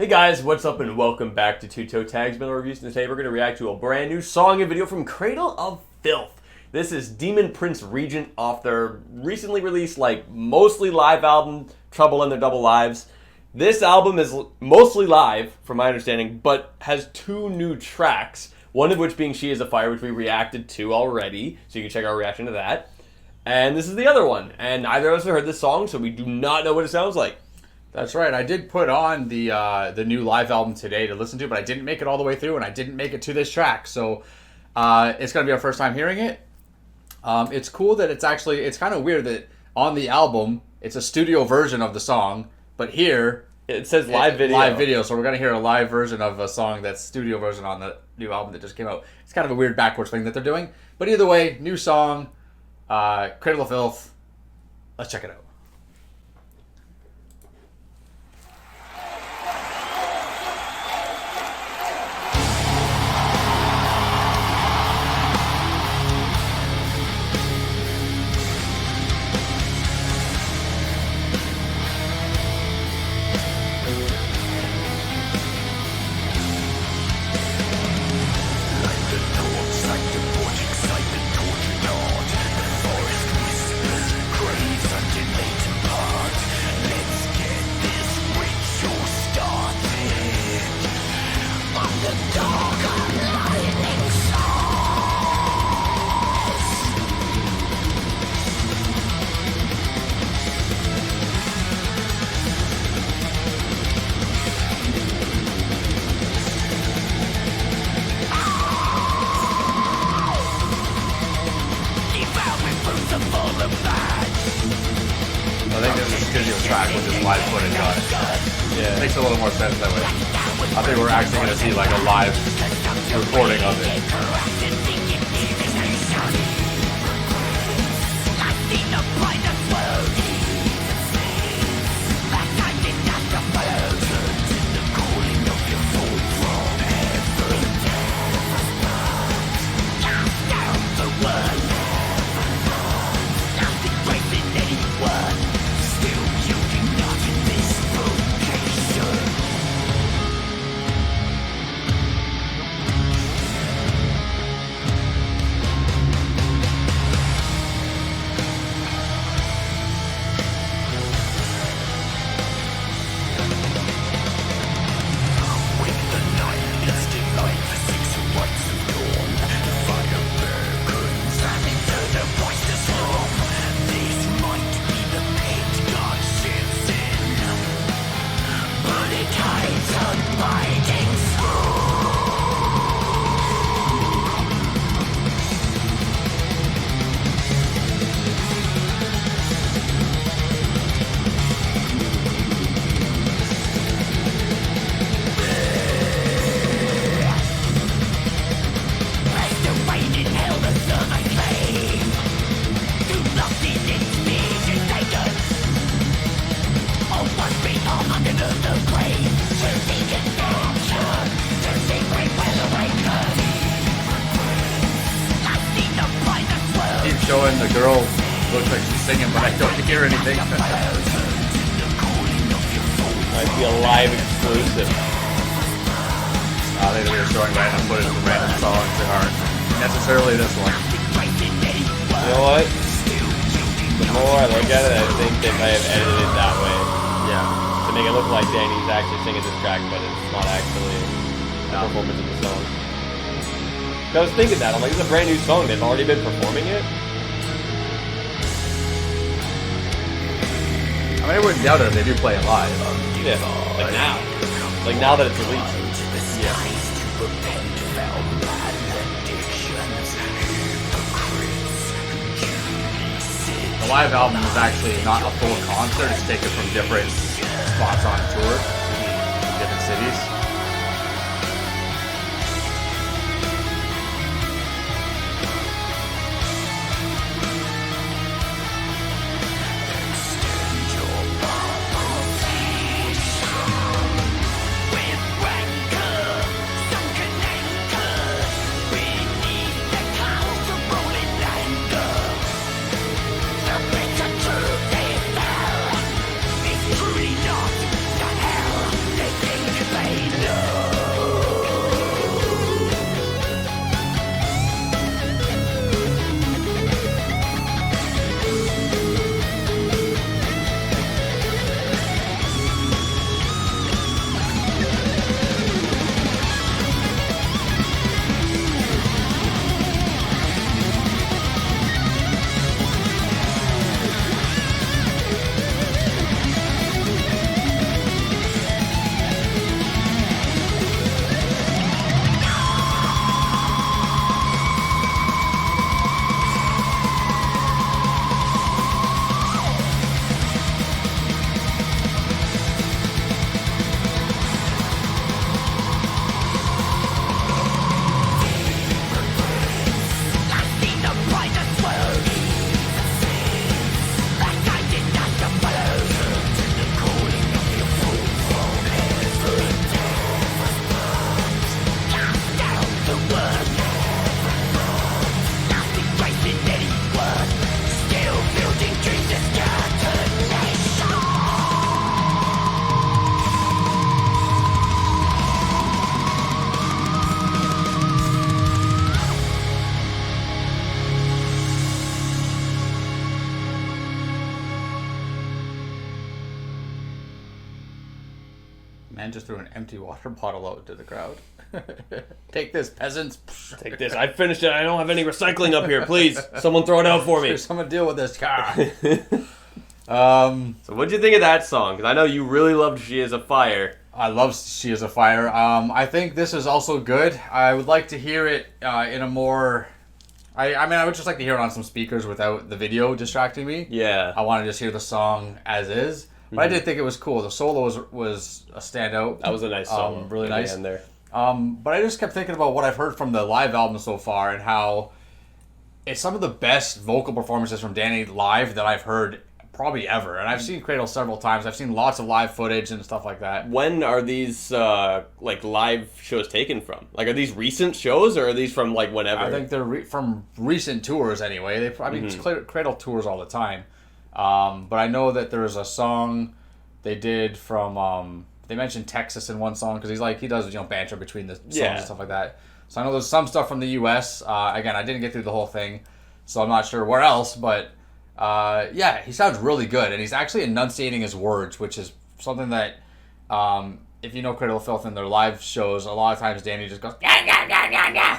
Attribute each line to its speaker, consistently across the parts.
Speaker 1: Hey guys, what's up and welcome back to Toe Tags Recipients. Today we're going to react to a brand new song and video from Cradle of Filth. This is Demon Prince Regent off their recently released, mostly live album, Trouble in Their Double Lives. This album is mostly live, from my understanding, but has two new tracks. One of which being She Is a Fire, which we reacted to already, so you can check our reaction to that. And this is the other one, and neither of us have heard this song, so we do not know what it sounds like.
Speaker 2: That's right. I did put on the new live album today to listen to, but I didn't make it all the way through, and I didn't make it to this track. So it's going to be our first time hearing it. It's cool that it's kind of weird that on the album, it's a studio version of the song, but here...
Speaker 1: It says live video.
Speaker 2: Live video, so we're going to hear a live version of a song that's studio version on the new album that just came out. It's kind of a weird backwards thing that they're doing. But either way, new song, Cradle of Filth. Let's check it out. I think this is a studio track with just live footage on it. Yeah. It makes a little more sense that way. I think we're actually going to see like a live recording of it. Showing the girl looks like she's singing, but I don't hear anything.
Speaker 1: Might be a live exclusive.
Speaker 2: They were showing random footage of random songs that aren't necessarily this one.
Speaker 1: You know what? The more I look at it, I think they might have edited it that way.
Speaker 2: Yeah.
Speaker 1: To make it look like Danny's actually singing this track, but it's not actually a performance of the song. I was thinking that. I'm like, this is a brand new song. They've already been performing it.
Speaker 2: I mean, I wouldn't doubt it if they do play it live.
Speaker 1: Yeah, like now. Like now that it's released.
Speaker 2: Yeah. The live album is actually not a full concert. It's taken from different spots on tour, different cities. Man just threw an empty water bottle out to the crowd. Take this, peasants.
Speaker 1: Take this. I finished it. I don't have any recycling up here. Please, someone throw it out for me.
Speaker 2: Someone deal with this car.
Speaker 1: So what'd you think of that song? Because I know you really loved She Is a Fire.
Speaker 2: I love She Is a Fire. I think this is also good. I would like to hear it in a more... I mean, I would just like to hear it on some speakers without the video distracting me.
Speaker 1: Yeah.
Speaker 2: I want to just hear the song as is. But I did think it was cool. The solo was a standout.
Speaker 1: That was a nice song.
Speaker 2: Really nice.
Speaker 1: End there.
Speaker 2: But I just kept thinking about what I've heard from the live album so far and how it's some of the best vocal performances from Danny live that I've heard probably ever. And I've seen Cradle several times. I've seen lots of live footage and stuff like that.
Speaker 1: When are these like live shows taken from? Like, are these recent shows or are these from like whenever?
Speaker 2: I think they're from recent tours anyway. I mean, Cradle tours all the time. But I know that there was a song they did from... they mentioned Texas in one song because he does banter between the songs and stuff like that. So I know there's some stuff from the U.S. Again, I didn't get through the whole thing, so I'm not sure where else. But yeah, he sounds really good, and he's actually enunciating his words, which is something that if you know Cradle of Filth in their live shows, a lot of times Danny just goes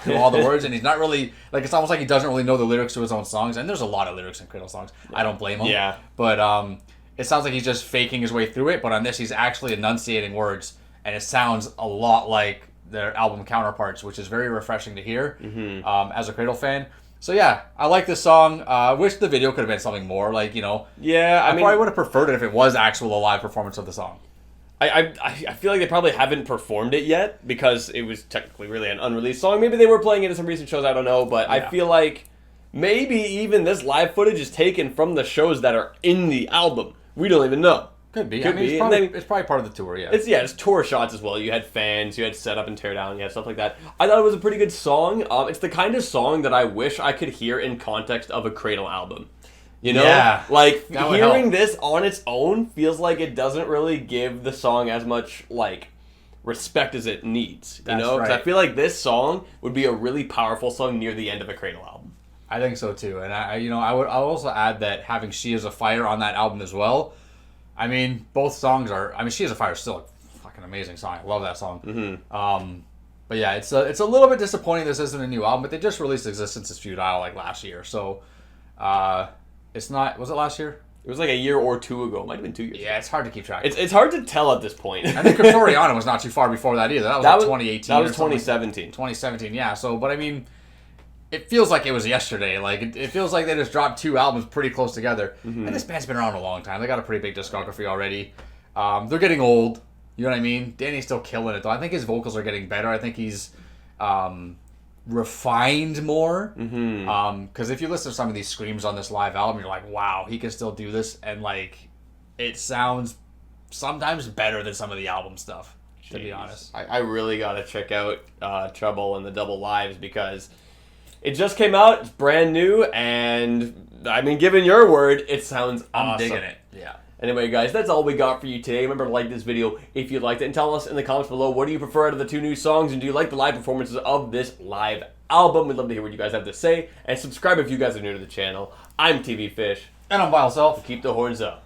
Speaker 2: through all the words, and he's not really it's almost like he doesn't really know the lyrics to his own songs. And there's a lot of lyrics in Cradle songs. I don't blame him.
Speaker 1: Yeah,
Speaker 2: but it sounds like he's just faking his way through it, but on this, he's actually enunciating words, and it sounds a lot like their album counterparts, which is very refreshing to hear as a Cradle fan. So yeah, I like this song. I wish the video could have been something more,
Speaker 1: Yeah,
Speaker 2: I probably would have preferred it if it was actual live performance of the song.
Speaker 1: I feel like they probably haven't performed it yet because it was technically really an unreleased song. Maybe they were playing it in some recent shows, I don't know, but yeah. I feel like maybe even this live footage is taken from the shows that are in the album. We don't even know.
Speaker 2: Could be. It's probably part of the tour, yeah.
Speaker 1: It's tour shots as well. You had fans, you had set up and tear down, you had stuff like that. I thought it was a pretty good song. It's the kind of song that I wish I could hear in context of a Cradle album. You know?
Speaker 2: Yeah.
Speaker 1: Hearing this on its own feels like it doesn't really give the song as much, respect as it needs. You know? Because I feel like this song would be a really powerful song near the end of a Cradle album.
Speaker 2: I think so too, and I would also add that having She Is a Fire on that album as well. I mean, both songs are. I mean, She Is a Fire is still a fucking amazing song. I love that song. Mm-hmm. But yeah, it's a little bit disappointing this isn't a new album, but they just released Existence is Futile last year, so it's not. Was it last year?
Speaker 1: It was like a year or two ago. It might have been 2 years.
Speaker 2: Yeah, it's hard to keep track.
Speaker 1: It's hard to tell at this point.
Speaker 2: I think Choirgiant was not too far before that either. That was 2018.
Speaker 1: That was 2017.
Speaker 2: 2017, yeah. So, but I mean. It feels like it was yesterday. It feels like they just dropped two albums pretty close together. Mm-hmm. And this band's been around a long time. They got a pretty big discography already. They're getting old. You know what I mean? Danny's still killing it, though. I think his vocals are getting better. I think he's refined more. Because if you listen to some of these screams on this live album, you're like, wow, he can still do this. And, it sounds sometimes better than some of the album stuff, to be honest.
Speaker 1: I really got to check out Trouble and the Double Lives because... it just came out, it's brand new, and, I mean, given your word, it sounds awesome.
Speaker 2: I'm digging it, yeah.
Speaker 1: Anyway, guys, that's all we got for you today. Remember to like this video if you liked it, and tell us in the comments below, what do you prefer out of the two new songs, and do you like the live performances of this live album? We'd love to hear what you guys have to say, and subscribe if you guys are new to the channel. I'm TV Fish.
Speaker 2: And I'm Vile Self.
Speaker 1: Keep the horns up.